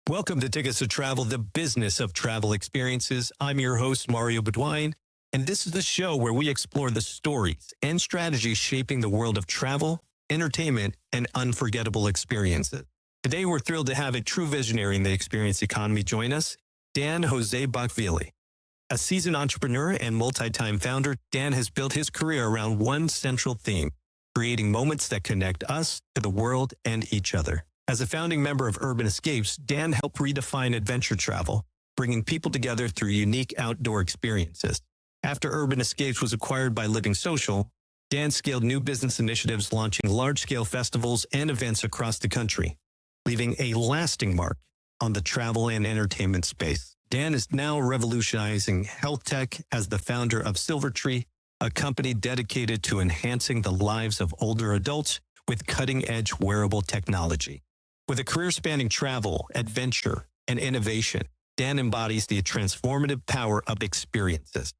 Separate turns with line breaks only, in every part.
Welcome to Tickets to Travel, the business of travel experiences. I'm your host, Mario Bauduin, and this is the show where we explore the stories and strategies shaping the world of travel, entertainment, and unforgettable experiences. Today, we're thrilled to have a true visionary in the experience economy join us, Dan Josebachvili. A seasoned entrepreneur and multi-time founder, Dan has built his career around one central theme, creating moments that connect us to the world and each other. As a founding member of Urban Escapes, Dan helped redefine adventure travel, bringing people together through unique outdoor experiences. After Urban Escapes was acquired by LivingSocial, Dan scaled new business initiatives, launching large-scale festivals and events across the country, leaving a lasting mark on the travel and entertainment space. Dan is now revolutionizing health tech as the founder of Silvertree, a company dedicated to enhancing the lives of older adults with cutting-edge wearable technology. With a career spanning travel, adventure, and innovation, Dan embodies the transformative power of experiences.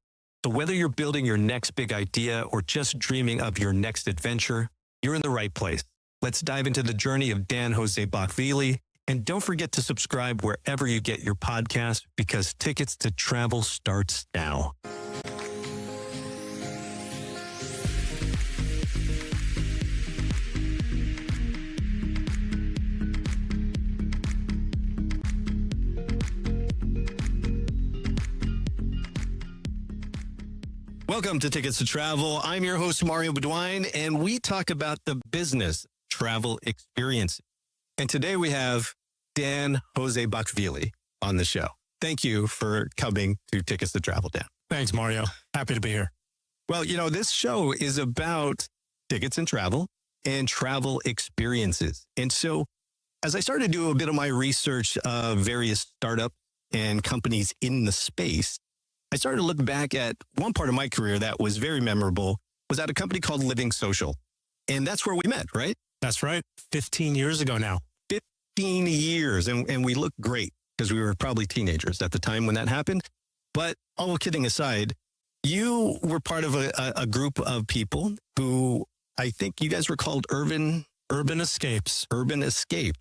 So whether you're building your next big idea or just dreaming of your next adventure, you're in the right place. Let's dive into the journey of Dan Josebachvili. And don't forget to subscribe wherever you get your podcast, because Tickets to Travel starts now. Welcome to Tickets to Travel. I'm your host, Mario Bauduin, and we talk about the business travel experience. And today we have Dan Josebachvili on the show. Thank you for coming to Tickets to Travel, Dan.
Thanks, Mario. Happy to be here.
Well, this show is about tickets and travel experiences. And so as I started to do a bit of my research of various startups and companies in the space, I started to look back at one part of my career that was very memorable, was at a company called LivingSocial. And that's where we met, right?
That's right. 15 years ago now.
15 years. And we looked great because we were probably teenagers at the time when that happened. But all kidding aside, you were part of a group of people who I think you guys were called Urban Escapes. Urban Escapes.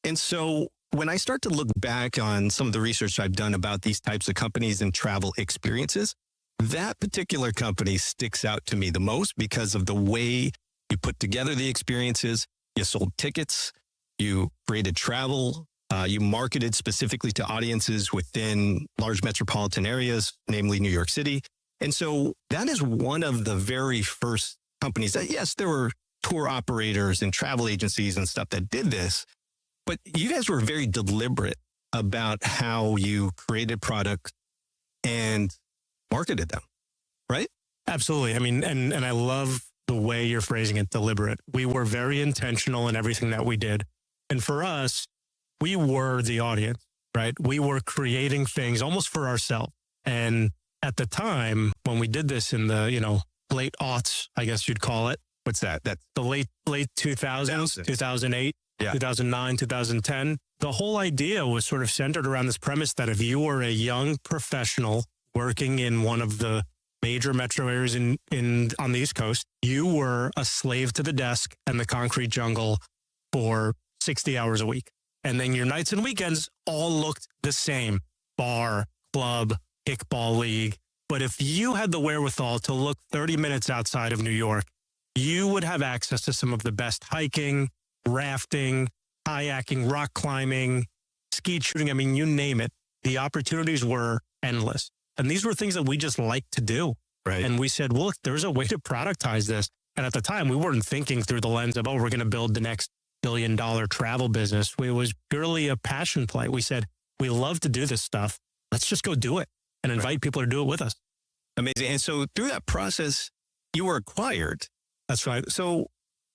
And so when I start to look back on some of the research I've done about these types of companies and travel experiences, that particular company sticks out to me the most because of the way you put together the experiences. You sold tickets, you created travel, you marketed specifically to audiences within large metropolitan areas, namely New York City. And so that is one of the very first companies that, yes, there were tour operators and travel agencies and stuff that did this, but you guys were very deliberate about how you created products and marketed them, right?
Absolutely. I mean, and I love the way you're phrasing it, deliberate. We were very intentional in everything that we did. And for us, we were the audience, right? We were creating things almost for ourselves. And at the time when we did this in the, late aughts, I guess you'd call it.
What's that? That's
the late 2000s, 2008.
Yeah.
2009, 2010. The whole idea was sort of centered around this premise that if you were a young professional working in one of the major metro areas on the East Coast, you were a slave to the desk and the concrete jungle for 60 hours a week. And then your nights and weekends all looked the same. Bar, club, kickball league. But if you had the wherewithal to look 30 minutes outside of New York, you would have access to some of the best hiking, rafting, kayaking, rock climbing, skeet shooting. I mean, you name it. The opportunities were endless. And these were things that we just liked to do.
Right.
And we said, well, look, there's a way to productize this. And at the time, we weren't thinking through the lens of, we're going to build the next billion-dollar travel business. It was purely a passion play. We said, we love to do this stuff. Let's just go do it and invite people to do it with us.
Amazing. And so through that process, you were acquired.
That's right.
So,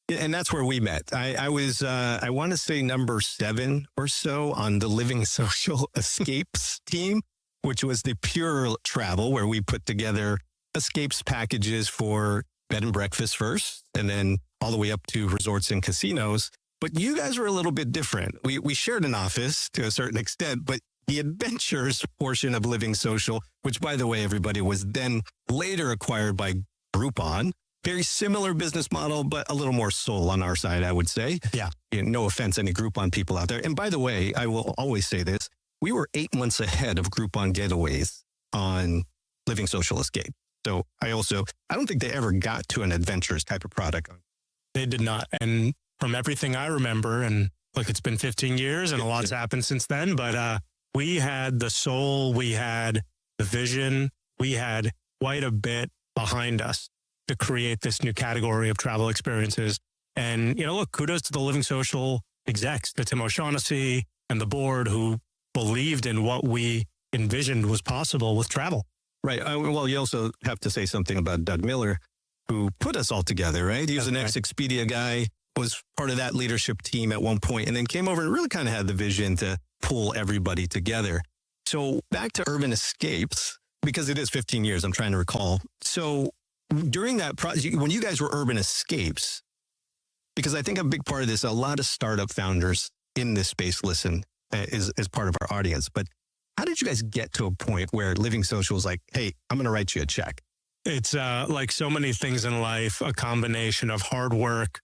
and that's where we met. I was, I want to say number 7 or so on the LivingSocial Escapes team, which was the pure travel where we put together escapes packages for bed and breakfast first, and then all the way up to resorts and casinos. But you guys were a little bit different. We shared an office to a certain extent, but the adventures portion of LivingSocial, which by the way, everybody was then later acquired by Groupon, Very similar business model, but a little more soul on our side, I would say.
Yeah.
No offense, any Groupon people out there. And by the way, I will always say this. We were 8 months ahead of Groupon Getaways on Living Social Escape. So I don't think they ever got to an adventures type of product.
They did not. And from everything I remember, and look, it's been 15 years and a lot's happened since then, but we had the soul, we had the vision, we had quite a bit behind us to create this new category of travel experiences. And, look, kudos to the Living Social execs, to Tim O'Shaughnessy and the board who believed in what we envisioned was possible with travel.
Right. Well, you also have to say something about Doug Miller, who put us all together, right? He was an ex-Expedia guy, was part of that leadership team at one point, and then came over and really kind of had the vision to pull everybody together. So back to Urban Escapes, because it is 15 years, I'm trying to recall. So during that process, when you guys were Urban Escapes, because I think a big part of this, a lot of startup founders in this space listen is part of our audience. But how did you guys get to a point where Living Social was like, hey, I'm going to write you a check?
It's like so many things in life, a combination of hard work,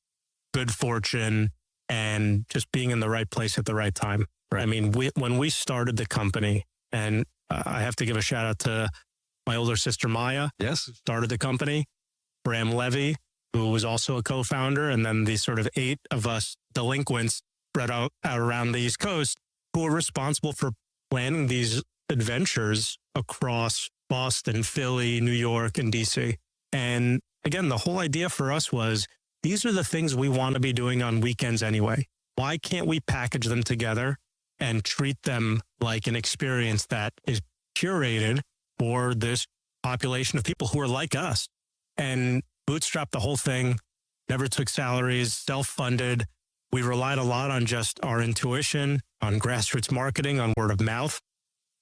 good fortune, and just being in the right place at the right time. Right. I mean, when we started the company, and I have to give a shout out to my older sister, Maya.
Yes.
Who started the company. Bram Levy, who was also a co-founder. And then the sort of 8 of us delinquents spread out around the East Coast who were responsible for planning these adventures across Boston, Philly, New York, and DC. And again, the whole idea for us was these are the things we want to be doing on weekends anyway. Why can't we package them together and treat them like an experience that is curated for this population of people who are like us? And bootstrap the whole thing, never took salaries, self-funded. We relied a lot on just our intuition, on grassroots marketing, on word of mouth.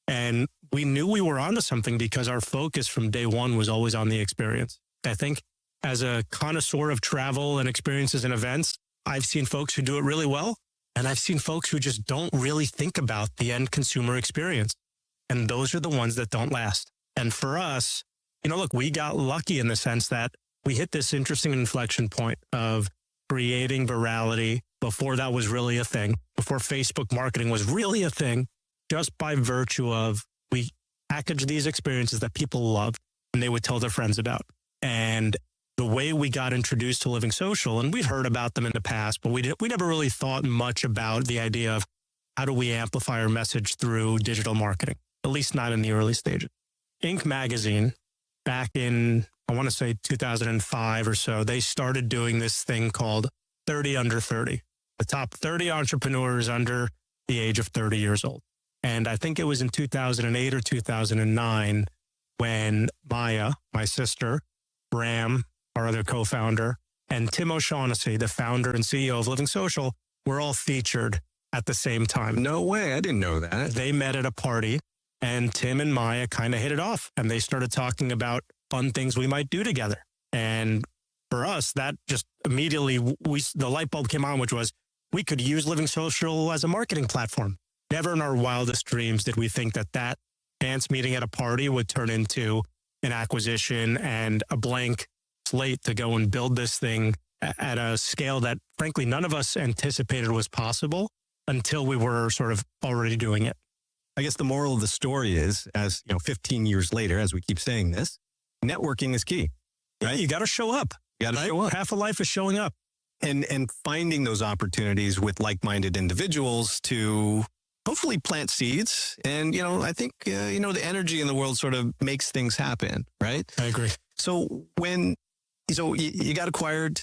And we knew we were onto something because our focus from day one was always on the experience. I think as a connoisseur of travel and experiences and events, I've seen folks who do it really well. And I've seen folks who just don't really think about the end consumer experience. And those are the ones that don't last. And for us, look, we got lucky in the sense that we hit this interesting inflection point of creating virality before that was really a thing, before Facebook marketing was really a thing, just by virtue of we packaged these experiences that people loved and they would tell their friends about. And the way we got introduced to Living Social, and we'd heard about them in the past, but we never really thought much about the idea of how do we amplify our message through digital marketing, at least not in the early stages. Inc. magazine, back in, I want to say 2005 or so, they started doing this thing called 30 Under 30, the top 30 entrepreneurs under the age of 30 years old. And I think it was in 2008 or 2009 when Maya, my sister, Bram, our other co-founder, and Tim O'Shaughnessy, the founder and CEO of Living Social, were all featured at the same time.
No way. I didn't know that.
They met at a party and Tim and Maya kind of hit it off and they started talking about fun things we might do together. And for us, that just immediately, the light bulb came on, which was we could use Living Social as a marketing platform. Never in our wildest dreams did we think that chance meeting at a party would turn into an acquisition and a blank slate to go and build this thing at a scale that, frankly, none of us anticipated was possible until we were sort of already doing it.
I guess the moral of the story is, 15 years later, as we keep saying this, networking is key.
Right? You got to show up.
You got to show up.
Half of life is showing up.
And finding those opportunities with like-minded individuals to hopefully plant seeds. And, I think, the energy in the world sort of makes things happen, right?
I agree.
So you got acquired,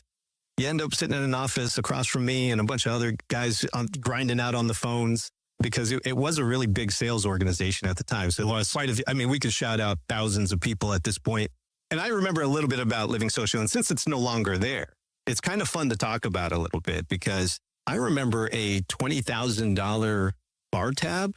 you end up sitting in an office across from me and a bunch of other guys grinding out on the phones because it was a really big sales organization at the time. So it was we could shout out thousands of people at this point. And I remember a little bit about Living Social. And since it's no longer there, it's kind of fun to talk about a little bit because I remember a $20,000 bar tab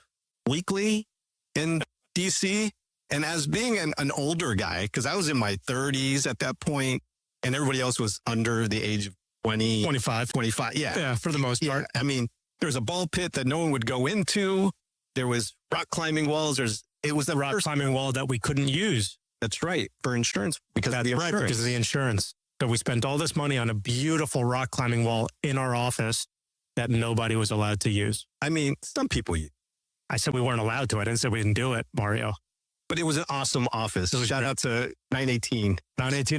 weekly in DC. And as being an older guy, because I was in my 30s at that point, and everybody else was under the age of
25.
Yeah.
Yeah, for the most part.
I mean, there was a ball pit that no one would go into. There was rock climbing walls. It was the
rock climbing wall that we couldn't use.
That's right. For insurance, because of the insurance.
Right, because of the insurance. So we spent all this money on a beautiful rock climbing wall in our office that nobody was allowed to use.
I mean, some people,
I said we weren't allowed to. I didn't say we didn't do it, Mario.
but it was an awesome office. So shout out to 918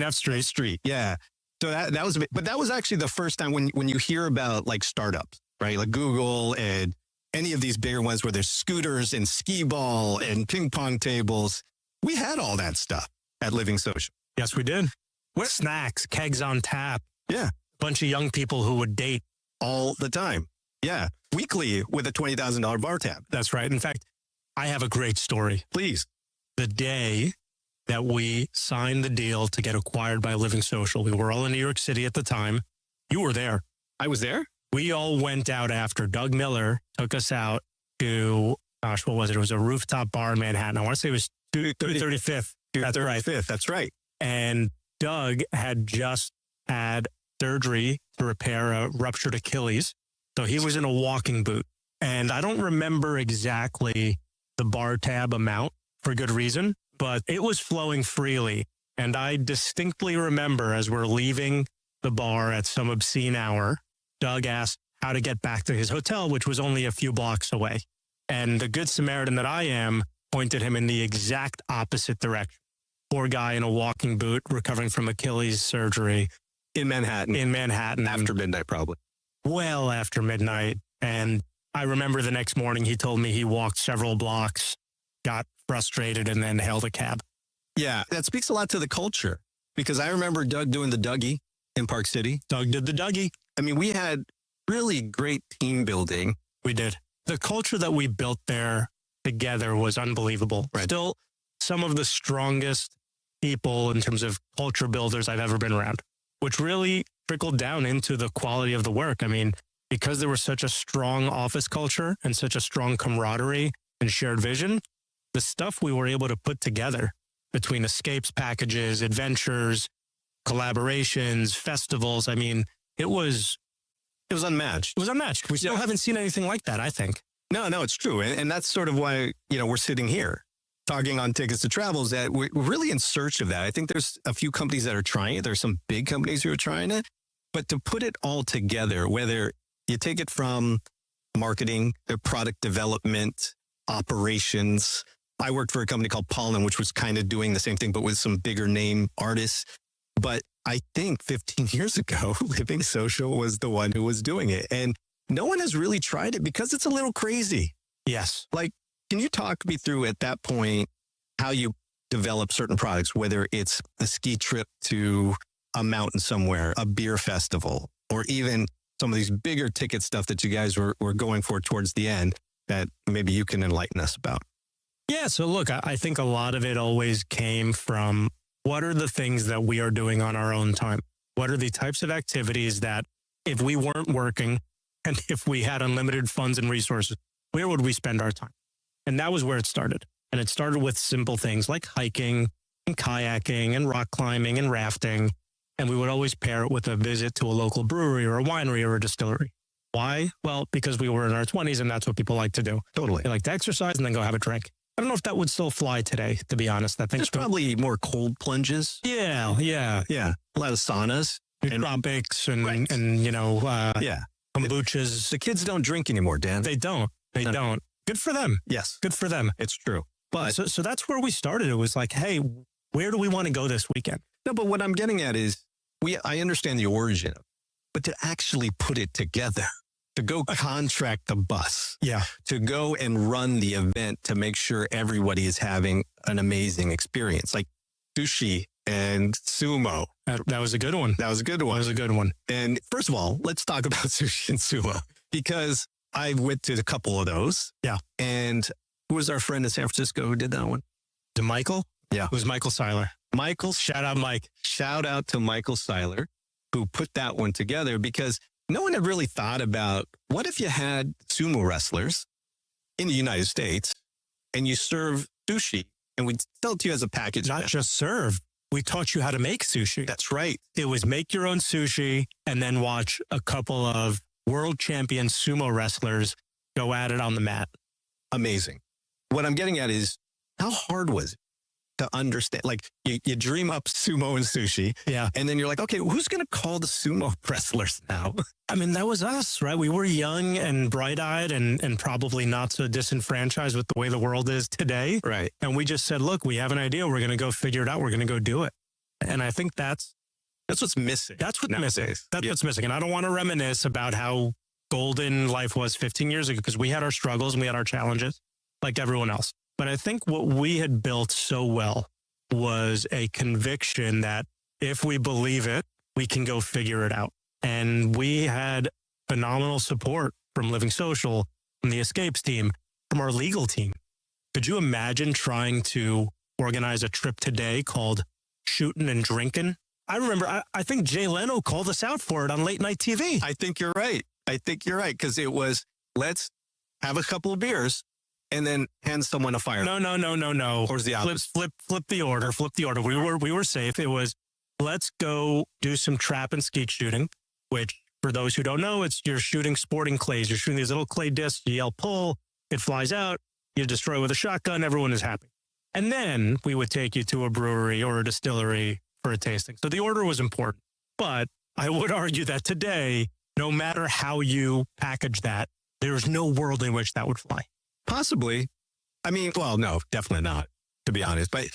F Street.
Yeah. So that was, but that was actually the first time when you hear about like startups, right? Like Google and any of these bigger ones where there's scooters and skee ball and ping pong tables. We had all that stuff at LivingSocial.
Yes, we did. Snacks, kegs on tap.
Yeah.
A bunch of young people who would date
all the time. Yeah. Weekly with a $20,000 bar tab.
That's right. In fact, I have a great story.
Please.
The day that we signed the deal to get acquired by LivingSocial, we were all in New York City at the time. You were there.
I was there.
We all went out after. Doug Miller took us out to, what was it? It was a rooftop bar in Manhattan. I want to say it was 235th. That's right.
That's right.
And Doug had just had surgery to repair a ruptured Achilles. So he was in a walking boot. And I don't remember exactly the bar tab amount for good reason, but it was flowing freely. And I distinctly remember as we're leaving the bar at some obscene hour, Doug asked how to get back to his hotel, which was only a few blocks away. And the good Samaritan that I am pointed him in the exact opposite direction. Poor guy in a walking boot recovering from Achilles surgery.
In Manhattan. After midnight, probably.
Well after midnight. And I remember the next morning he told me he walked several blocks, got frustrated, and then hailed a cab.
Yeah, that speaks a lot to the culture because I remember Doug doing the Dougie in Park City.
Doug did the Dougie.
I mean, we had really great team building.
We did. The culture that we built there together was unbelievable.
Right.
Still some of the strongest people in terms of culture builders I've ever been around, which really trickled down into the quality of the work. I mean, because there was such a strong office culture and such a strong camaraderie and shared vision, the stuff we were able to put together between escapes packages, adventures, collaborations, festivals, I mean, it was
unmatched.
It was unmatched. We still haven't seen anything like that, I think.
No, it's true. And that's sort of why, we're sitting here talking on Tickets to Travel, is that we're really in search of that. I think there's a few companies that are trying it. There's some big companies who are trying it. But to put it all together, whether you take it from marketing, the product development, operations. I worked for a company called Pollen, which was kind of doing the same thing, but with some bigger name artists. But I think 15 years ago, LivingSocial was the one who was doing it. And no one has really tried it because it's a little crazy.
Yes.
Like, can you talk me through at that point how you develop certain products, whether it's a ski trip to a mountain somewhere, a beer festival, or even some of these bigger ticket stuff that you guys were going for towards the end that maybe you can enlighten us about?
Yeah. So look, I think a lot of it always came from what are the things that we are doing on our own time? What are the types of activities that if we weren't working and if we had unlimited funds and resources, where would we spend our time? And that was where it started. And it started with simple things like hiking and kayaking and rock climbing and rafting. And we would always pair it with a visit to a local brewery or a winery or a distillery. Why? Well, because we were in our 20s and that's what people like to do.
Totally.
They like to exercise and then go have a drink. I don't know if that would still fly today, to be honest. I think
there's probably more cold plunges.
Yeah.
A lot of saunas.
Nootropics and kombuchas.
The kids don't drink anymore, Dan.
They don't. Don't. Good for them.
Yes.
Good for them.
It's true. But
so that's where we started. It was like, hey, where do we want to go this weekend?
No, but what I'm getting at is I understand the origin, but to actually put it together, to go contract the bus, to go and run the event to make sure everybody is having an amazing experience, like sushi and sumo.
That was a good one.
That was a good one. And first of all, let's talk about sushi and sumo because I went to a couple of those.
Yeah.
And who was our friend in San Francisco who did that one?
Michael?
Yeah.
It was Michael Seiler. Shout out, Mike.
Shout out to Michael Seiler, who put that one together because no one had really thought about what if you had sumo wrestlers in the United States and you serve sushi and we sell it to you as a package.
Not just serve. We taught you how to make sushi.
That's right.
It was make your own sushi and then watch a couple of world champion sumo wrestlers go at it on the mat.
Amazing. What I'm getting at is how hard was it to understand, like you dream up sumo and sushi.
Yeah.
And then you're like, okay, who's going to call the sumo wrestlers now?
I mean, that was us, right? We were young and bright-eyed and probably not so disenfranchised with the way the world is today.
Right.
And we just said, look, we have an idea. We're going to go figure it out. We're going to go do it. And I think that's
what's missing.
That's what's
nowadays.
missing. That's what's missing. And I don't want to reminisce about how golden life was 15 years ago, because we had our struggles and we had our challenges like everyone else. But I think what we had built so well was a conviction that if we believe it, we can go figure it out. And we had phenomenal support from LivingSocial, from the Escapes team, from our legal team. Could you imagine trying to organize a trip today called Shootin' and Drinkin'? I remember, I think Jay Leno called us out for it on late night TV.
I think you're right. Because it was, let's have a couple of beers and then hand someone a fire.
No.
Or was the opposite?
Flip the order. We were safe. It was, let's go do some trap and skeet shooting, which for those who don't know, you're shooting sporting clays. You're shooting these little clay discs. You yell pull, it flies out. You destroy with a shotgun. Everyone is happy. And then we would take you to a brewery or a distillery for a tasting. So the order was important. But I would argue that today, no matter how you package that, there is no world in which that would fly.
Possibly. I mean, well, no, definitely not, to be honest. But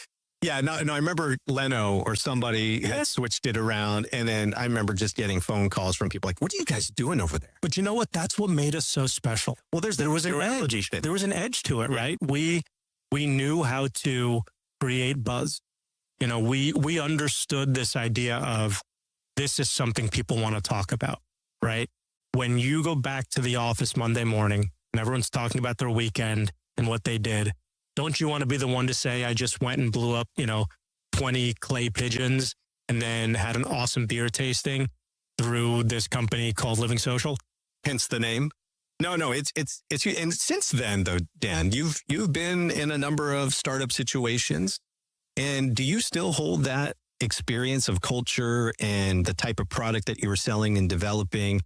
yeah, no, I remember Leno or somebody had switched it around. And then I remember just getting phone calls from people like, what are you guys doing over there?
But you know what? That's what made us so special.
Well, there was an edge.
There was an edge to it, right? We knew how to create buzz. You know, we understood this idea of this is something people want to talk about, right? When you go back to the office Monday morning and everyone's talking about their weekend and what they did, don't you want to be the one to say, I just went and blew up, 20 clay pigeons and then had an awesome beer tasting through this company called LivingSocial?
Hence the name. No, it's and since then though, Dan, you've been in a number of startup situations. And do you still hold that experience of culture and the type of product that you were selling and developing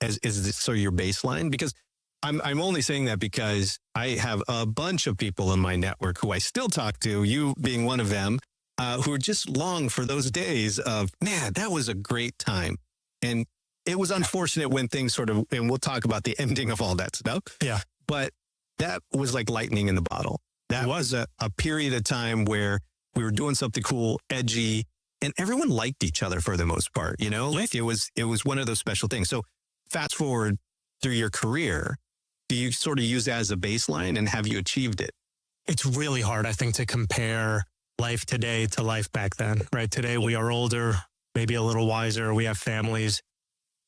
as sort of your baseline? Because I'm only saying that because I have a bunch of people in my network who I still talk to, you being one of them, who are just long for those days of, man, that was a great time. And it was unfortunate when things sort of, and we'll talk about the ending of all that stuff.
Yeah.
But that was like lightning in the bottle. That was a period of time where we were doing something cool, edgy, and everyone liked each other for the most part. Like it was one of those special things. So fast forward through your career, do you sort of use that as a baseline, and have you achieved it?
It's really hard, I think, to compare life today to life back then, right? Today we are older, maybe a little wiser, we have families,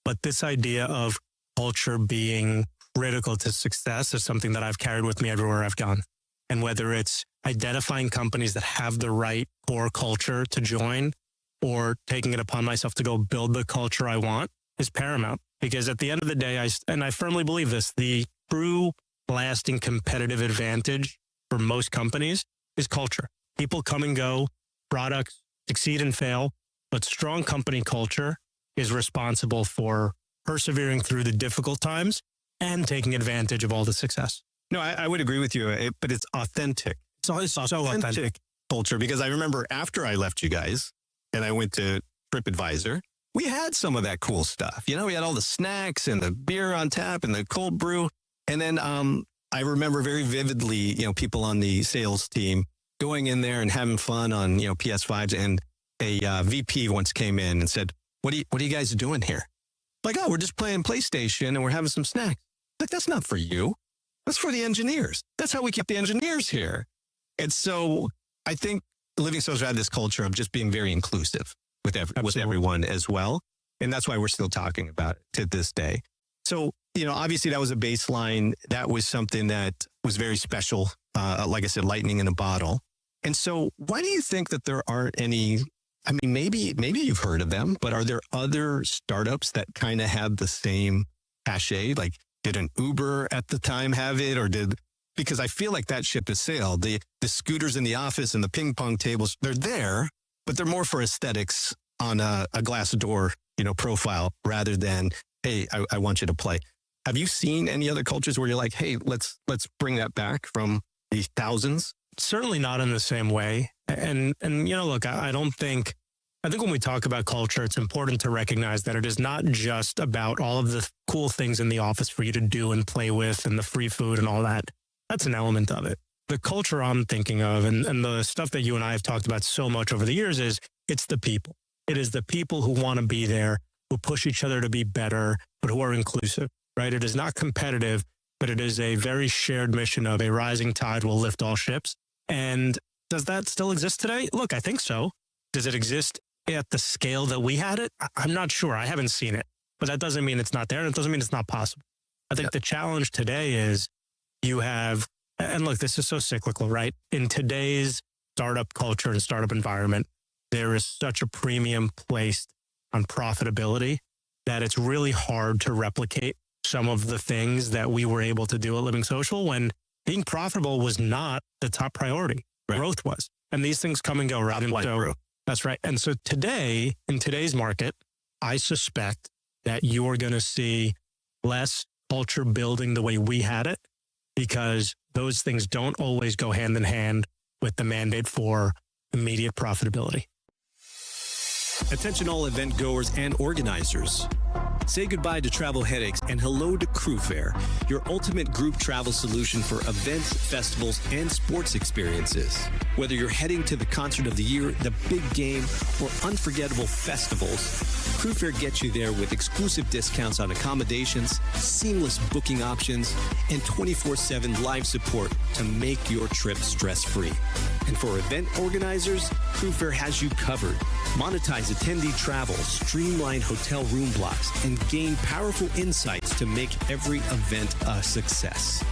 but this idea of culture being critical to success is something that I've carried with me everywhere I've gone. And whether it's identifying companies that have the right core culture to join or taking it upon myself to go build the culture I want is paramount. Because at the end of the day, I firmly believe this, the true lasting competitive advantage for most companies is culture. People come and go, products succeed and fail, but strong company culture is responsible for persevering through the difficult times and taking advantage of all the success.
No, I would agree with you, but it's authentic.
It's so authentic
culture, because I remember after I left you guys and I went to TripAdvisor, we had some of that cool stuff. We had all the snacks and the beer on tap and the cold brew. And then I remember very vividly, people on the sales team going in there and having fun on, PS5s. And a VP once came in and said, what are you guys doing here? Like, oh, we're just playing PlayStation and we're having some snacks. Like, that's not for you. That's for the engineers. That's how we keep the engineers here. And so I think LivingSocial had this culture of just being very inclusive with everyone as well. And that's why we're still talking about it to this day. So, obviously that was a baseline. That was something that was very special. Like I said, lightning in a bottle. And so why do you think that there aren't any, I mean, maybe you've heard of them, but are there other startups that kind of have the same cachet? Like, did an Uber at the time have it, because I feel like that ship has sailed. The scooters in the office and the ping pong tables, they're there, but they're more for aesthetics on a glass door, profile rather than, hey, I want you to play. Have you seen any other cultures where you're like, hey, let's bring that back from the thousands?
Certainly not in the same way. And look, I think when we talk about culture, it's important to recognize that it is not just about all of the cool things in the office for you to do and play with and the free food and all that. That's an element of it. The culture I'm thinking of and the stuff that you and I have talked about so much over the years is it's the people. It is the people who want to be there, who push each other to be better, but who are inclusive, right? It is not competitive, but it is a very shared mission of a rising tide will lift all ships. And does that still exist today? Look, I think so. Does it exist at the scale that we had it? I'm not sure. I haven't seen it, but that doesn't mean it's not there. And it doesn't mean it's not possible. I think the challenge today is you have, and look, this is so cyclical, right? In today's startup culture and startup environment, there is such a premium placed on profitability that it's really hard to replicate some of the things that we were able to do at LivingSocial when being profitable was not the top priority. Right. Growth was. And these things come and go, right? And so, that's right. And so today, in today's market, I suspect that you're going to see less culture building the way we had it, because those things don't always go hand in hand with the mandate for immediate profitability.
Attention all event goers and organizers. Say goodbye to travel headaches and hello to CrewFair, your ultimate group travel solution for events, festivals, and sports experiences. Whether you're heading to the concert of the year, the big game, or unforgettable festivals, CrewFair gets you there with exclusive discounts on accommodations, seamless booking options, and 24/7 live support to make your trip stress-free. And for event organizers, CrewFair has you covered. Monetize attendee travel, streamline hotel room blocks, and gain powerful insights to make every event a success.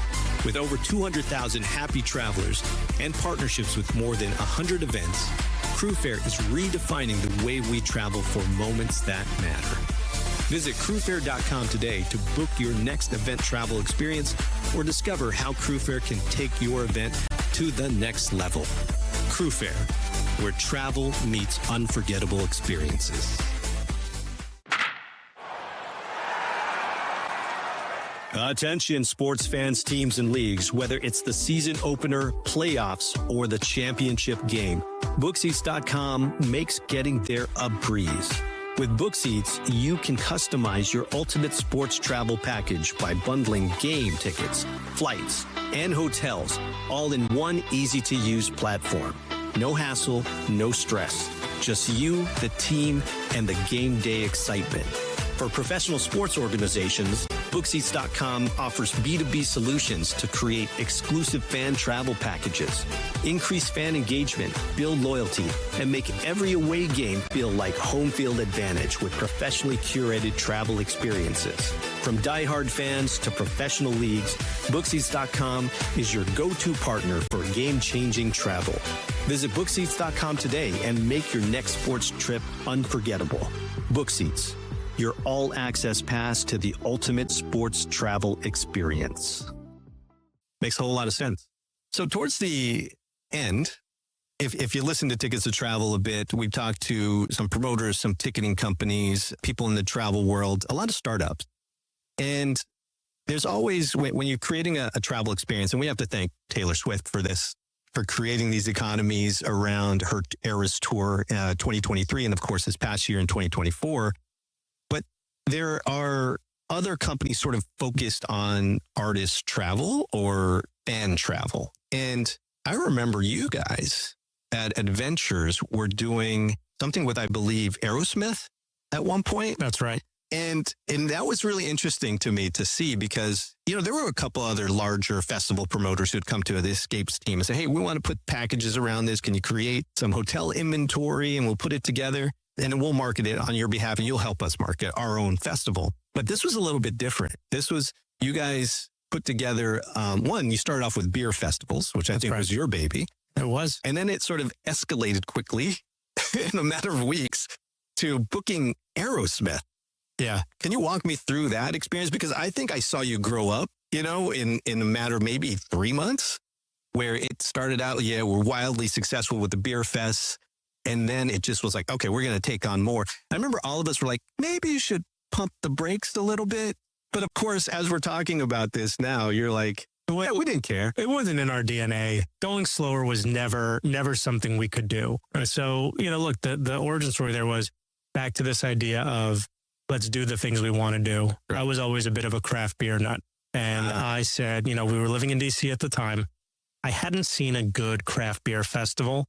With over 200,000 happy travelers and partnerships with more than 100 events, CrewFair is redefining the way we travel for moments that matter. Visit crewfair.com today to book your next event travel experience or discover how CrewFair can take your event to the next level. CrewFair, where travel meets unforgettable experiences. Attention sports fans, teams, and leagues, whether it's the season opener, playoffs, or the championship game, BookSeats.com makes getting there a breeze. With BookSeats, you can customize your ultimate sports travel package by bundling game tickets, flights, and hotels, all in one easy-to-use platform. No hassle, no stress. Just you, the team, and the game day excitement. For professional sports organizations, BookSeats.com offers B2B solutions to create exclusive fan travel packages, increase fan engagement, build loyalty, and make every away game feel like home field advantage with professionally curated travel experiences. From diehard fans to professional leagues, BookSeats.com is your go-to partner for game-changing travel. Visit BookSeats.com today and make your next sports trip unforgettable. BookSeats, your all-access pass to the ultimate sports travel experience. Makes a whole lot of sense. So towards the end, if you listen to Tickets to Travel a bit, we've talked to some promoters, some ticketing companies, people in the travel world, a lot of startups. And there's always, when you're creating a travel experience, and we have to thank Taylor Swift for this, for creating these economies around her Eras Tour 2023, and of course this past year in 2024. But there are other companies sort of focused on artist travel or fan travel. And I remember you guys at Adventures were doing something with, I believe, Aerosmith at one point.
That's right.
And that was really interesting to me to see because, there were a couple other larger festival promoters who'd come to the Escapes team and say, hey, we want to put packages around this. Can you create some hotel inventory and we'll put it together and then we'll market it on your behalf and you'll help us market our own festival. But this was a little bit different. This was, you guys put together, you started off with beer festivals, which I think was your baby.
It was.
And then it sort of escalated quickly in a matter of weeks to booking Aerosmith.
Yeah.
Can you walk me through that experience? Because I think I saw you grow up, in a matter of maybe 3 months, where it started out, we're wildly successful with the beer fests. And then it just was like, okay, we're going to take on more. I remember all of us were like, maybe you should pump the brakes a little bit. But of course, as we're talking about this now, you're like, Yeah, we didn't care.
It wasn't in our DNA. Going slower was never something we could do. So, look, the origin story there was back to this idea of let's do the things we want to do. Right. I was always a bit of a craft beer nut. And I said, we were living in DC at the time. I hadn't seen a good craft beer festival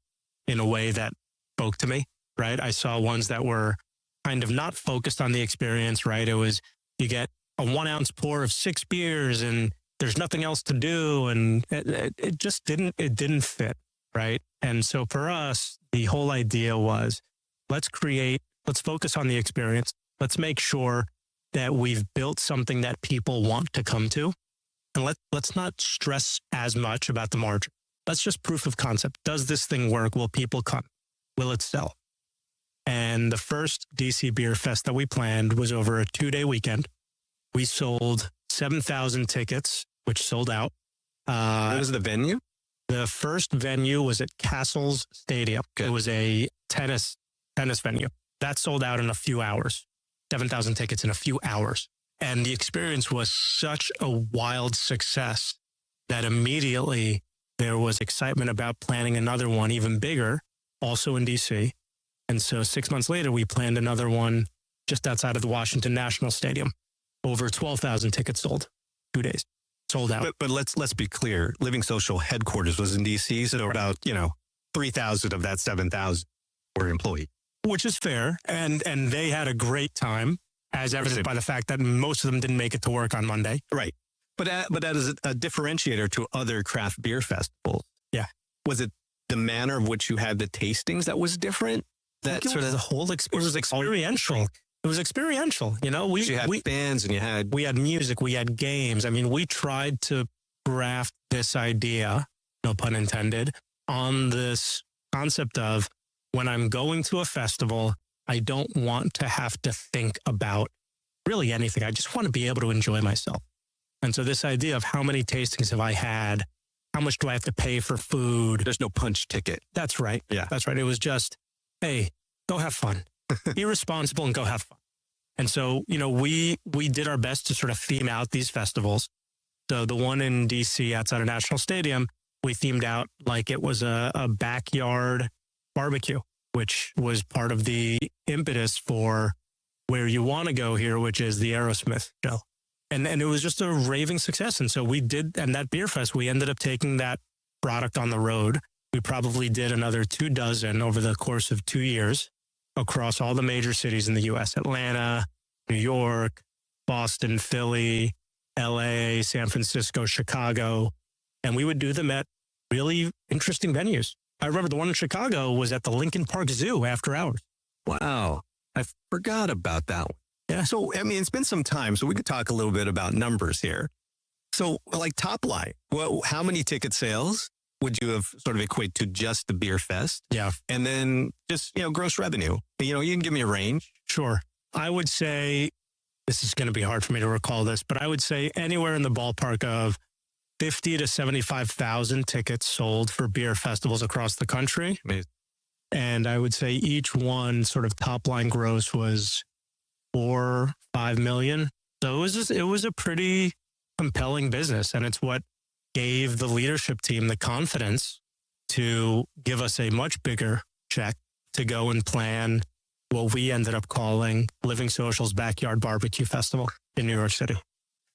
in a way that spoke to me, right? I saw ones that were kind of not focused on the experience, right? It was, you get a 1 ounce pour of 6 beers and there's nothing else to do. And it just didn't fit, right? And so for us, the whole idea was let's focus on the experience. Let's make sure that we've built something that people want to come to. And let's not stress as much about the margin. That's just proof of concept. Does this thing work? Will people come? Will it sell? And the first DC Beer Fest that we planned was over a 2-day weekend. We sold 7,000 tickets, which sold out.
What was the venue?
The first venue was at Castles Stadium. Good. It was a tennis venue. That sold out in a few hours. 7,000 tickets in a few hours. And the experience was such a wild success that immediately there was excitement about planning another one even bigger, also in DC. And so 6 months later, we planned another one just outside of the Washington National Stadium. Over 12,000 tickets sold. 2 days. Sold out.
But let's be clear. LivingSocial headquarters was in DC, so about 3,000 of that 7,000 were employees.
Which is fair. And they had a great time, as evidenced by the fact that most of them didn't make it to work on Monday.
Right. But that is a differentiator to other craft beer festivals.
Yeah.
Was it the manner of which you had the tastings that was different? That sort of
the whole experience was experiential. It was experiential. You
had bands and
we had music, we had games. I mean, we tried to graft this idea, no pun intended, on this concept of when I'm going to a festival, I don't want to have to think about really anything. I just want to be able to enjoy myself. And so this idea of how many tastings have I had? How much do I have to pay for food?
There's no punch ticket.
That's right.
Yeah.
That's right. It was just, hey, go have fun. Be responsible and go have fun. And so, we did our best to sort of theme out these festivals. So the one in DC outside of National Stadium, we themed out like it was a backyard barbecue, which was part of the impetus for where you want to go here, which is the Aerosmith show. And it was just a raving success. And so and that beer fest, we ended up taking that product on the road. We probably did another 24 over the course of 2 years across all the major cities in the U.S., Atlanta, New York, Boston, Philly, LA, San Francisco, Chicago. And we would do them at really interesting venues. I remember the one in Chicago was at the Lincoln Park Zoo after hours.
Wow. I forgot about that one.
Yeah.
So, it's been some time, so we could talk a little bit about numbers here. So, like top line, how many ticket sales would you have sort of equate to just the beer fest?
Yeah.
And then just, gross revenue. You can give me a range.
Sure. I would say, this is going to be hard for me to recall this, but I would say anywhere in the ballpark of 50 to 75,000 tickets sold for beer festivals across the country.
Amazing.
And I would say each one sort of top line gross was 4-5 million. So it was a pretty compelling business. And it's what gave the leadership team the confidence to give us a much bigger check to go and plan what we ended up calling LivingSocial's Backyard Barbecue Festival in New York City.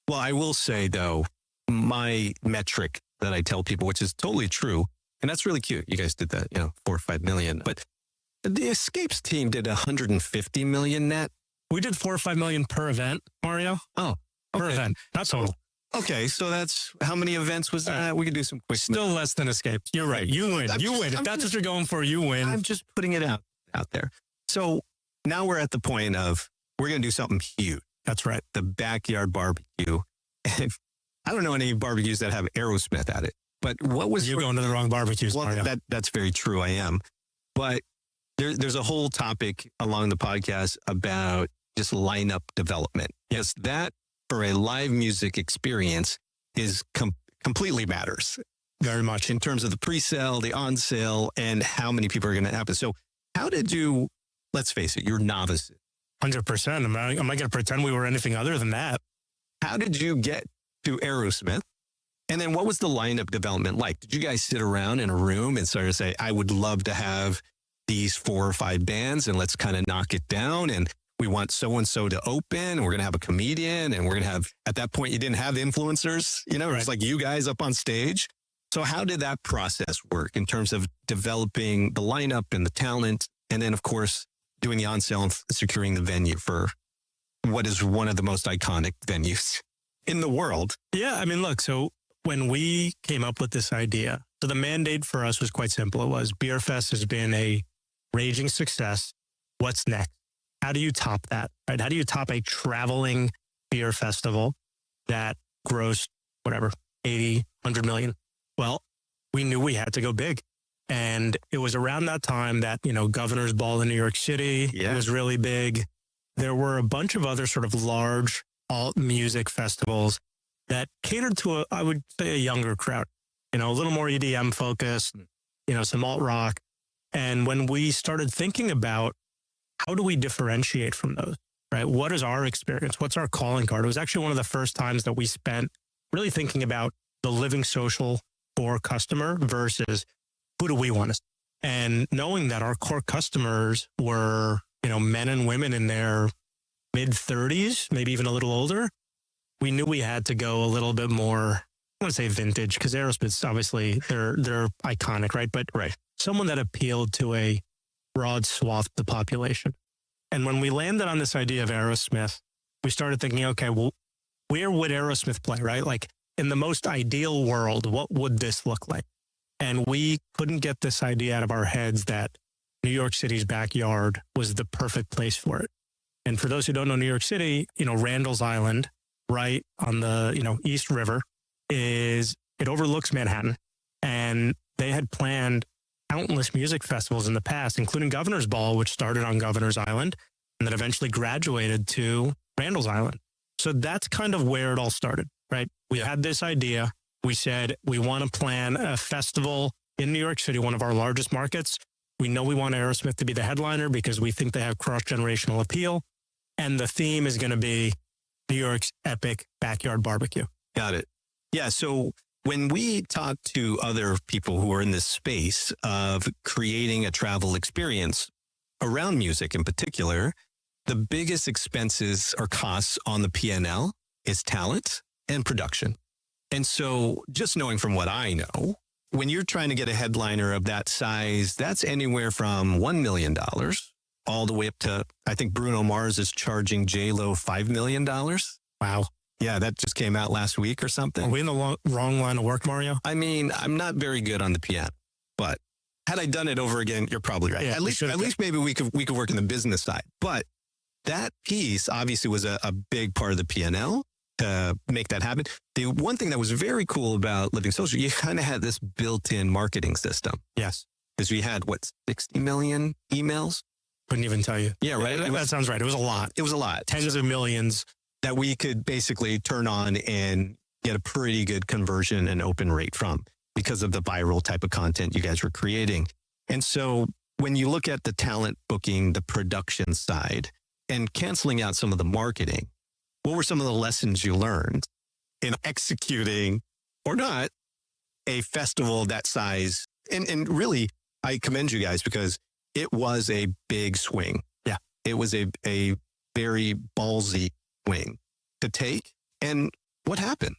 Well, I will say, though, my metric that I tell people, which is totally true, and that's really cute. You guys did that, 4 or 5 million. But the Escapes team did 150 million net.
We did 4 or 5 million per event, Mario.
Oh,
per event, not total.
Okay, so that's how many events was that? We could do some quick.
Still less than Escapes. You're right. You win. You win. If that's what you're going for, you win.
I'm just putting it out there. So now we're at the point of we're going to do something huge.
That's right.
The backyard barbecue. And I don't know any barbecues that have Aerosmith at it. But what was
you're going to the wrong barbecues?
Well,
Mario.
That's very true. I am. But there's a whole topic along the podcast about just lineup development. Yes, that for a live music experience is completely matters.
Very much.
In terms of the pre-sale, the on-sale, and how many people are going to happen. So how did you, let's face it, you're novices.
100%. Am I going to pretend we were anything other than that?
How did you get to Aerosmith? And then what was the lineup development like? Did you guys sit around in a room and sort of say, I would love to have these 4 or 5 bands and let's kind of knock it down? And we want so-and-so to open, and we're going to have a comedian, and we're going to have, at that point, you didn't have influencers, you know, it was like you guys up on stage. So how did that process work in terms of developing the lineup and the talent? And then, of course, doing the on-sale and securing the venue for what is one of the most iconic venues in the world.
Yeah. I mean, look, so when we came up with this idea, so the mandate for us was quite simple. It was Beer Fest has been a raging success. What's next? How do you top that? Right? How do you top a traveling beer festival that grossed whatever, 80, 100 million? Well, we knew we had to go big. And it was around that time that, you know, Governor's Ball in New York City was really big. There were a bunch of other sort of large alt music festivals that catered to I would say a younger crowd, you know, a little more EDM focused, you know, some alt rock. And when we started thinking about how do we differentiate from those, right? What is our experience? What's our calling card? It was actually one of the first times that we spent really thinking about the LivingSocial core customer versus who do we want to see? And knowing that our core customers were, you know, men and women in their mid 30s, maybe even a little older, we knew we had to go a little bit more, I want to say vintage, because Aerosmith's obviously they're iconic, right? But someone that appealed to a broad swath of the population. And when we landed on this idea of Aerosmith, we started thinking, okay, well, where would Aerosmith play, right? Like in the most ideal world, what would this look like? And we couldn't get this idea out of our heads that New York City's backyard was the perfect place for it. And for those who don't know New York City, you know, Randall's Island, right on the, you know, East River, it overlooks Manhattan. And they had planned countless music festivals in the past, including Governor's Ball, which started on Governor's Island and then eventually graduated to Randall's Island. So that's kind of where it all started, right? We had this idea. We said, we want to plan a festival in New York City, one of our largest markets. We know we want Aerosmith to be the headliner because we think they have cross-generational appeal. And the theme is going to be New York's epic backyard barbecue.
Got it. Yeah. So when we talk to other people who are in this space of creating a travel experience around music in particular, the biggest expenses or costs on the P&L is talent and production. And so just knowing from what I know, when you're trying to get a headliner of that size, that's anywhere from $1 million all the way up to, I think Bruno Mars is charging J-Lo $5 million.
Wow.
Yeah, that just came out last week or something.
Are we in the wrong line of work, Mario?
I mean, I'm not very good on the piano, but had I done it over again, you're probably right.
Yeah,
at least maybe we could work in the business side. But that piece obviously was a big part of the P&L to make that happen. The one thing that was very cool about LivingSocial, you kind of had this built-in marketing system.
Yes.
Because we had, 60 million emails?
Couldn't even tell you.
Yeah, right?
That sounds right. It was a lot.
It was a lot.
Tens of millions.
That we could basically turn on and get a pretty good conversion and open rate from because of the viral type of content you guys were creating. And so when you look at the talent booking, the production side, and canceling out some of the marketing, what were some of the lessons you learned in executing or not a festival that size? And really, I commend you guys because it was a big swing.
Yeah.
It was a very ballsy swing to take. And what happened?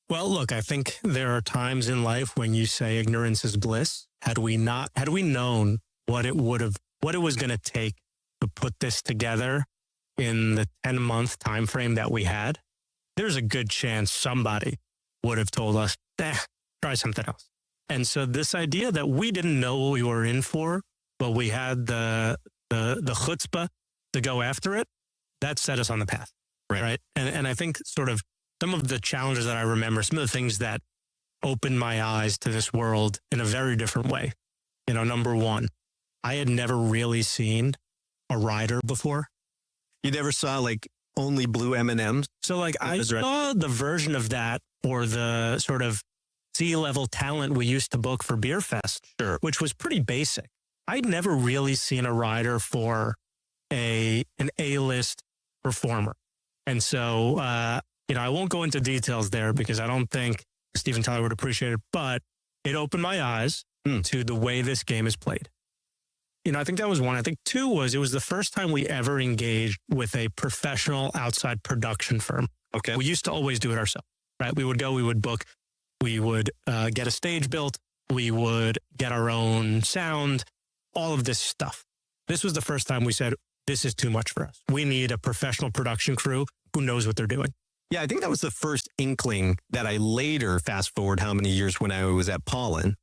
Well, look, I think there are times in life when you say ignorance is bliss. Had we known what it was going to take to put this together in the 10-month time frame that we had, there's a good chance somebody would have told us, try something else. And so this idea that we didn't know what we were in for, but we had the chutzpah to go after it, that set us on the path. Right. And I think sort of some of the challenges that I remember, some of the things that opened my eyes to this world in a very different way. You know, number one, I had never really seen a rider before.
You never saw only blue M&Ms?
So I saw the version of that or the sort of C-level talent we used to book for Beer Fest,
sure,
which was pretty basic. I'd never really seen a rider for an A-list performer. And so, I won't go into details there because I don't think Steven Tyler would appreciate it, but it opened my eyes to the way this game is played. I think that was one. I think two was, it was the first time we ever engaged with a professional outside production firm.
Okay.
We used to always do it ourselves, right? We would go, we would book, we would get a stage built, we would get our own sound, all of this stuff. This was the first time we said, this is too much for us. We need a professional production crew who knows what they're doing.
Yeah, I think that was the first inkling that I later, fast forward how many years when I was at Pollen,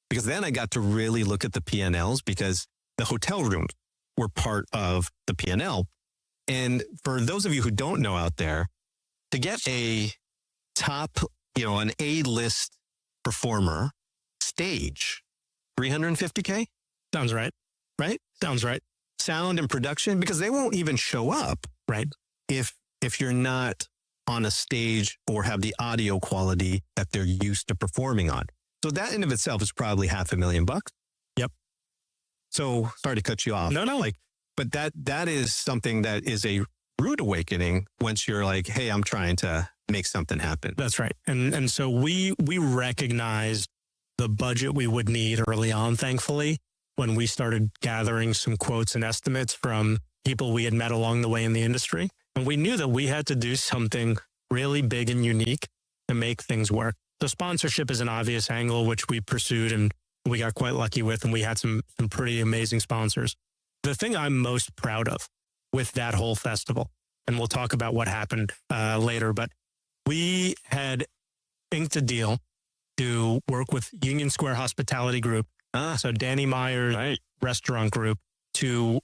because then I got to really look at the P&Ls because the hotel rooms were part of the P&L. And for those of you who don't know out there, to get a top, an A-list performer stage, $350K?
Sounds right.
Right?
Sounds right.
Sound and production, because they won't even show up,
right,
if you're not on a stage or have the audio quality that they're used to performing on. So that in of itself is probably $500,000.
Yep.
So sorry to cut you off.
No.
But that is something that is a rude awakening once you're like, hey, I'm trying to make something happen.
That's right. And so we recognized the budget we would need early on, thankfully, when we started gathering some quotes and estimates from people we had met along the way in the industry. And we knew that we had to do something really big and unique to make things work. So sponsorship is an obvious angle, which we pursued and we got quite lucky with, and we had some pretty amazing sponsors. The thing I'm most proud of with that whole festival, and we'll talk about what happened later, but we had inked a deal to work with Union Square Hospitality Group, so Danny Meyer's restaurant group, to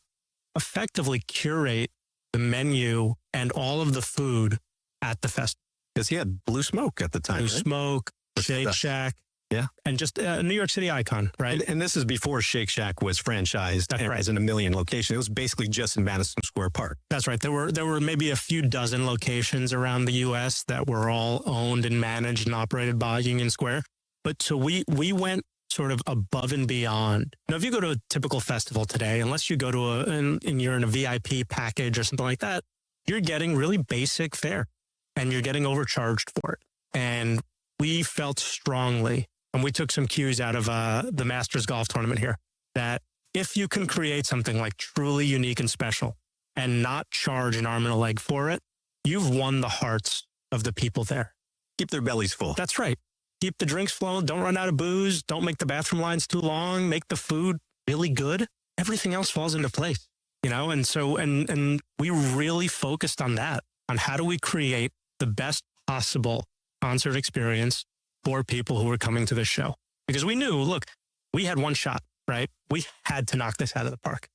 effectively curate the menu and all of the food at the festival.
Because he had Blue Smoke at the time.
Blue Smoke, Shake Shack.
Yeah.
And just a New York City icon, right?
And this is before Shake Shack was franchised.
That's right.
As in a million locations. It was basically just in Madison Square Park.
That's right. There were maybe a few dozen locations around the U.S. that were all owned and managed and operated by Union Square. But so we went sort of above and beyond. Now, if you go to a typical festival today, unless you go to and you're in a VIP package or something like that, you're getting really basic fare and you're getting overcharged for it. And we felt strongly, and we took some cues out of the Masters Golf Tournament here, that if you can create something like truly unique and special and not charge an arm and a leg for it, you've won the hearts of the people there.
Keep their bellies full.
That's right. Keep the drinks flowing. Don't run out of booze. Don't make the bathroom lines too long. Make the food really good. Everything else falls into place, And so, and we really focused on that, on how do we create the best possible concert experience for people who were coming to this show. Because we knew, look, we had one shot, right? We had to knock this out of the park.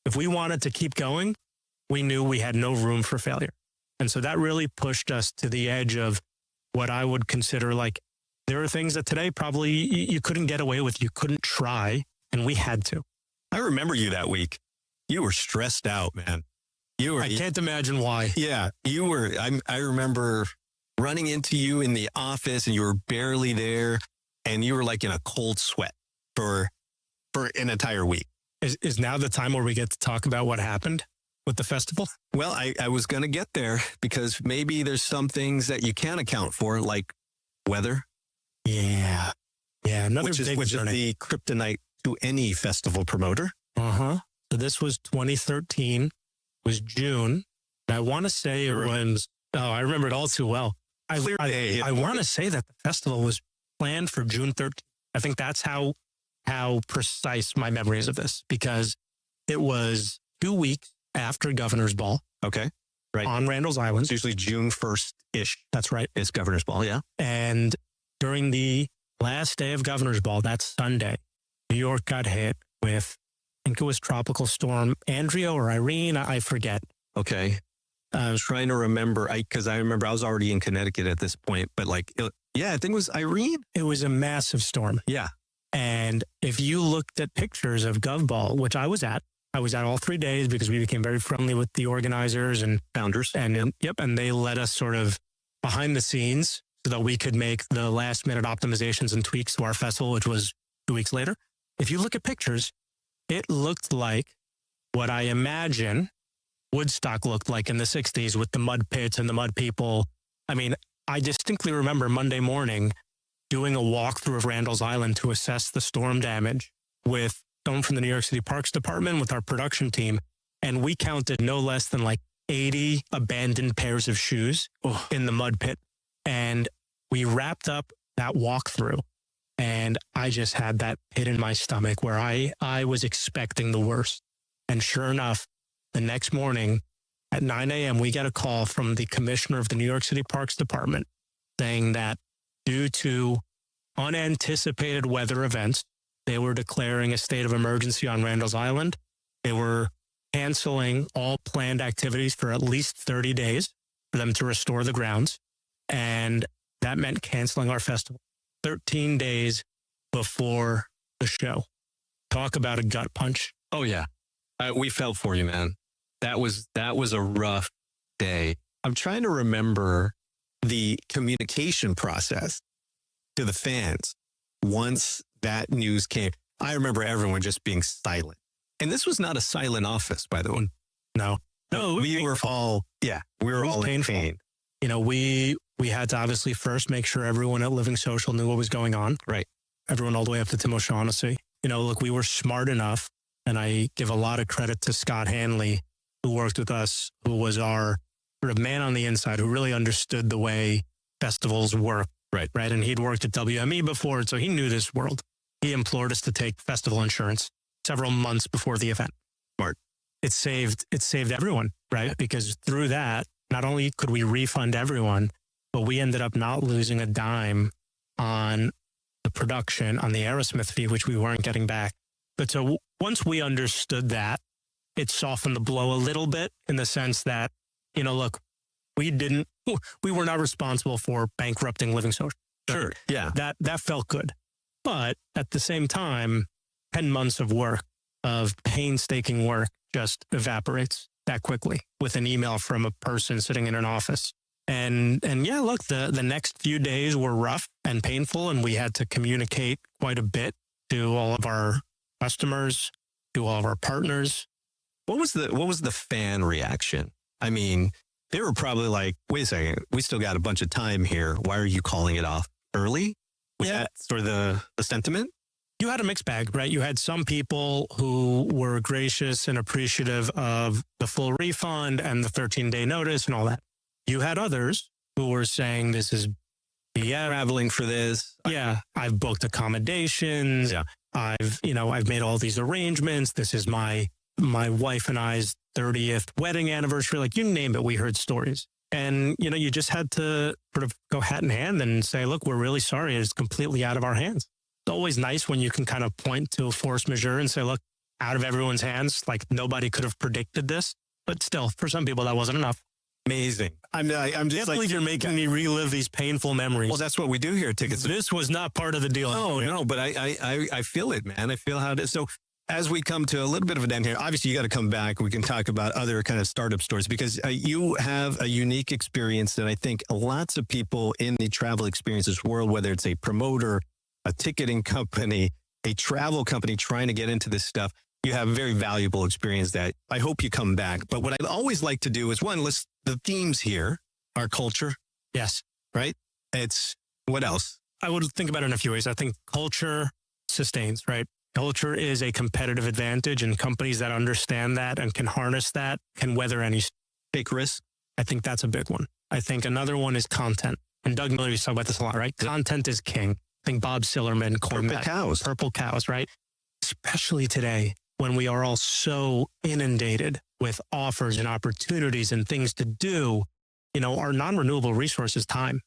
If we wanted to keep going, we knew we had no room for failure. And so that really pushed us to the edge of what I would consider like, there are things that today probably you couldn't get away with. You couldn't try, and we had to.
I remember you that week. You were stressed out, man.
I can't imagine why.
Yeah, you were. I remember running into you in the office, and you were barely there, and you were like in a cold sweat for an entire week.
Is now the time where we get to talk about what happened with the festival?
Well, I was going to get there because maybe there's some things that you can't account for, like weather.
Yeah.
Which is the kryptonite to any festival promoter.
So this was 2013. It was June. And I want to say it was, I remember it all too well. I want to say that the festival was planned for June 13th. I think that's how precise my memory is of this, because it was 2 weeks after Governor's Ball.
Okay. Right.
On Randall's Island.
It's usually June 1st-ish.
That's right.
It's Governor's Ball, yeah.
And during the last day of Governor's Ball, that Sunday, New York got hit with, I think it was Tropical Storm Andrea or Irene, I forget.
Okay. I was trying to remember, because I remember I was already in Connecticut at this point, but I think it was Irene.
It was a massive storm.
Yeah.
And if you looked at pictures of GovBall, which I was at all 3 days because we became very friendly with the organizers and
founders.
And and they let us sort of behind the scenes so that we could make the last minute optimizations and tweaks to our festival, which was 2 weeks later. If you look at pictures, it looked like what I imagine Woodstock looked like in the 60s with the mud pits and the mud people. I mean, I distinctly remember Monday morning doing a walkthrough of Randall's Island to assess the storm damage with someone from the New York City Parks Department with our production team. And we counted no less than like 80 abandoned pairs of shoes in the mud pit. And we wrapped up that walkthrough. And I just had that pit in my stomach where I was expecting the worst. And sure enough, the next morning at 9 a.m., we get a call from the commissioner of the New York City Parks Department saying that due to unanticipated weather events, they were declaring a state of emergency on Randall's Island. They were canceling all planned activities for at least 30 days for them to restore the grounds. And that meant canceling our festival 13 days before the show. Talk about a gut punch.
Oh, yeah. We felt for you, man. That was a rough day. I'm trying to remember the communication process to the fans once that news came. I remember everyone just being silent. And this was not a silent office, by the way.
No,
we were all in pain.
You know, we had to obviously first make sure everyone at LivingSocial knew what was going on.
Right.
Everyone all the way up to Tim O'Shaughnessy. You know, look, we were smart enough, and I give a lot of credit to Scott Hanley, who worked with us, who was our sort of man on the inside, who really understood the way festivals work.
Right.
And he'd worked at WME before, so he knew this world. He implored us to take festival insurance several months before the event.
Smart.
It saved everyone, right? Because through that, not only could we refund everyone, but we ended up not losing a dime on the production, on the Aerosmith fee, which we weren't getting back. But so once we understood that, it softened the blow a little bit in the sense that, you know, look, we were not responsible for bankrupting LivingSocial.
Sure. Yeah.
That felt good. But at the same time, 10 months of work, of painstaking work, just evaporates that quickly with an email from a person sitting in an office. And yeah, look, the next few days were rough and painful, and we had to communicate quite a bit to all of our customers, to all of our partners.
What was the fan reaction? I mean, they were probably like, wait a second, we still got a bunch of time here. Why are you calling it off early? Was that sort of the sentiment?
You had a mixed bag, right? You had some people who were gracious and appreciative of the full refund and the 13-day notice and all that. You had others who were saying, this is BS.
Traveling for this.
Yeah. I've booked accommodations.
Yeah.
I've made all these arrangements. This is my wife and I's 30th wedding anniversary. Like, you name it, we heard stories. And, you know, you just had to sort of go hat in hand and say, look, we're really sorry. It's completely out of our hands. It's always nice when you can kind of point to a force majeure and say, look, out of everyone's hands, like nobody could have predicted this. But still, for some people, that wasn't enough.
Amazing. I'm just like,
you're making me relive these painful memories.
Well, that's what we do here at Tickets.
This was not part of the deal.
No, but I feel it, man. I feel how it is. So as we come to a little bit of an end here, obviously you got to come back. We can talk about other kind of startup stories because you have a unique experience that I think lots of people in the travel experiences world, whether it's a promoter, a ticketing company, a travel company trying to get into this stuff, you have a very valuable experience that I hope you come back. But what I'd always like to do is one, list the themes here, our culture.
Yes.
Right? It's what else?
I would think about it in a few ways. I think culture sustains, right? Culture is a competitive advantage, and companies that understand that and can harness that can weather any
take risk.
I think that's a big one. I think another one is content. And Doug Miller used to talk about this a lot, right? Yep. Content is king. I think Bob Sillerman coined that. Purple cows, right? Especially today when we are all so inundated with offers and opportunities and things to do, you know, our non-renewable resource is time.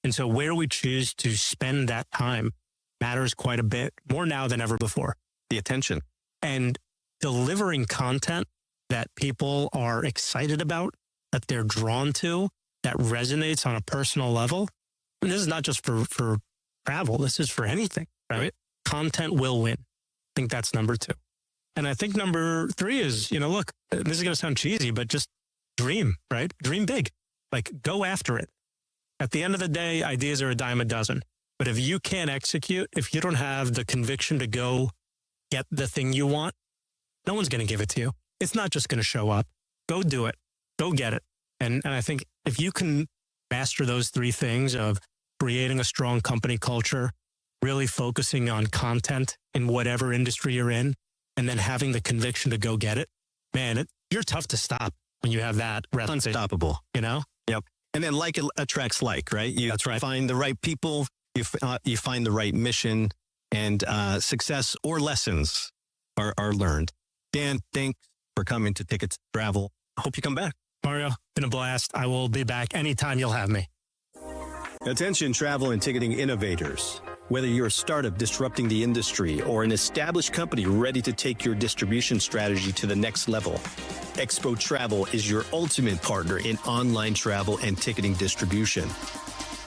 And so where we choose to spend that time matters quite a bit, more now than ever before.
The attention.
And delivering content that people are excited about, that they're drawn to, that resonates on a personal level. And this is not just for travel. This is for anything, right? Content will win. I think that's number 2. And I think number 3 is, you know, look, this is going to sound cheesy, but just dream, right? Dream big. Like, go after it. At the end of the day, ideas are a dime a dozen. But if you can't execute, if you don't have the conviction to go get the thing you want, no one's going to give it to you. It's not just going to show up. Go do it. Go get it. And I think if you can master those 3 things of creating a strong company culture, really focusing on content in whatever industry you're in, and then having the conviction to go get it, man, you're tough to stop when you have that recipe.
Unstoppable.
You know?
Yep. And then like attracts like, right?
That's right.
Find the right people, you find the right mission, and success or lessons are learned. Dan, thanks for coming to Tickets to Travel. I hope you come back.
Mario, been a blast. I will be back anytime you'll have me.
Attention travel and ticketing innovators. Whether you're a startup disrupting the industry or an established company ready to take your distribution strategy to the next level, Expo Travel is your ultimate partner in online travel and ticketing distribution.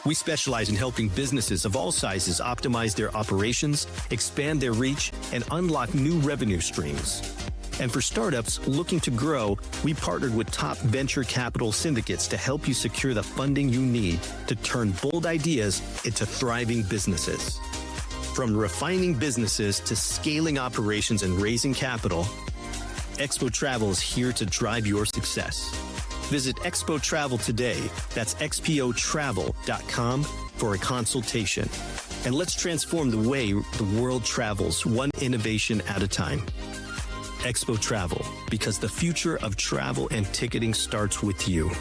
We specialize in helping businesses of all sizes optimize their operations, expand their reach, and unlock new revenue streams. And for startups looking to grow, we partnered with top venture capital syndicates to help you secure the funding you need to turn bold ideas into thriving businesses. From refining businesses to scaling operations and raising capital, Expo Travel is here to drive your success. Visit Expo Travel today. That's xpotravel.com for a consultation. And let's transform the way the world travels, one innovation at a time. Expo Travel, because the future of travel and ticketing starts with you.